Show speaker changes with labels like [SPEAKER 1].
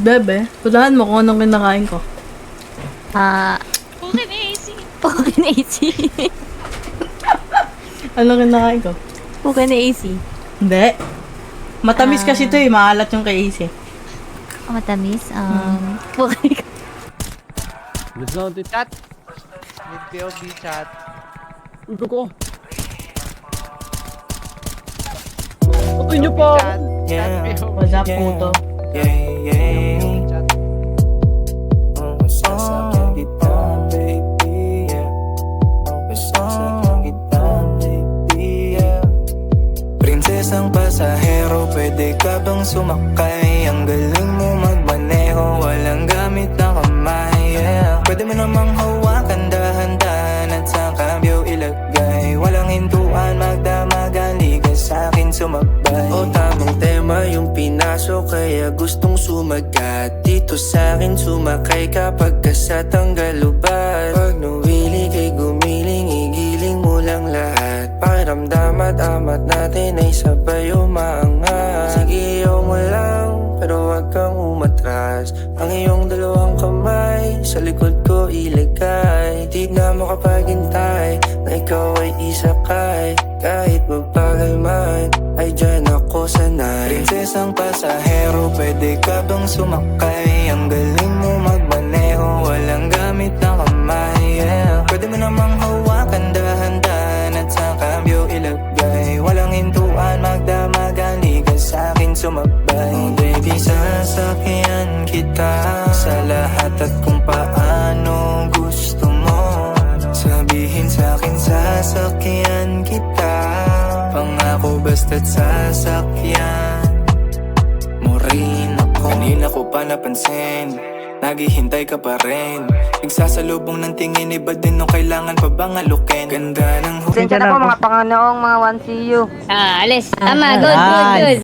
[SPEAKER 1] Bebe, pulahan mo kung anong kinakain ko.
[SPEAKER 2] Pukin AC.
[SPEAKER 3] Pukin AC.
[SPEAKER 1] Anong kinakain ko?
[SPEAKER 3] Pukin AC.
[SPEAKER 1] Hindi. Matamis kasi to eh, maalat yung kay Ace.
[SPEAKER 3] Matamis. Pukin.
[SPEAKER 4] Let's go to
[SPEAKER 5] Chat. Mid POV chat.
[SPEAKER 4] Uy, ko. Patay niyo pa!
[SPEAKER 5] Chat. Chat POV.
[SPEAKER 1] What's up, puto?
[SPEAKER 5] Chat.
[SPEAKER 6] Sasakyan kita, baby, yeah. Sasakyan kita, baby, yeah. Prinsesang pasahero, pwede ka bang sumakay? Ang galing mo magmaneho, walang gamit na kamay, yeah. Pwede mo namang hawakan dahan-dahan at sa kambyo ilagay. Walang hintuan, magdamagan, liga sa'kin sumabay. O tamang tema yung pinasok, kaya gustong sumagat. Dito sa'kin sumakay kapag sa tanggalubat. Pag nuwili kay gumiling, igiling mo lang lahat. Pakiramdam at amat natin ay sabay umaangat. Sige, ayaw mo lang, pero wag kang umatras. Ang iyong dalawang kamay sa likod ko ilagay. Di na makapaghintay na ikaw ay isakay. Kahit magpagal man, ay dyan ako sanay. Prinsesang pasahero, pwede ka bang sumakay? Ang galing mo magmaneho, walang gamit na kamay, yeah. Pwede mo namang hawakan dahan-dahan at sa kambyo ilagay. Walang hintuan, magdamagan, liga sa'kin sumabay. Oh baby, sasakyan kita sa lahat at kung paano gusto mo. Sabihin sa'kin, sasakyan kita. Pangako basta't sasakyan mo rin ako. Kanina ko pa napansin, naghihintay ka pa rin. Nagsasalubong ng tingin, iba din nung kailangan pa bang alukin. Ganda ng
[SPEAKER 7] Pasensya na po mga Panginoong, mga 1CU.
[SPEAKER 3] Alis. Tama. Good.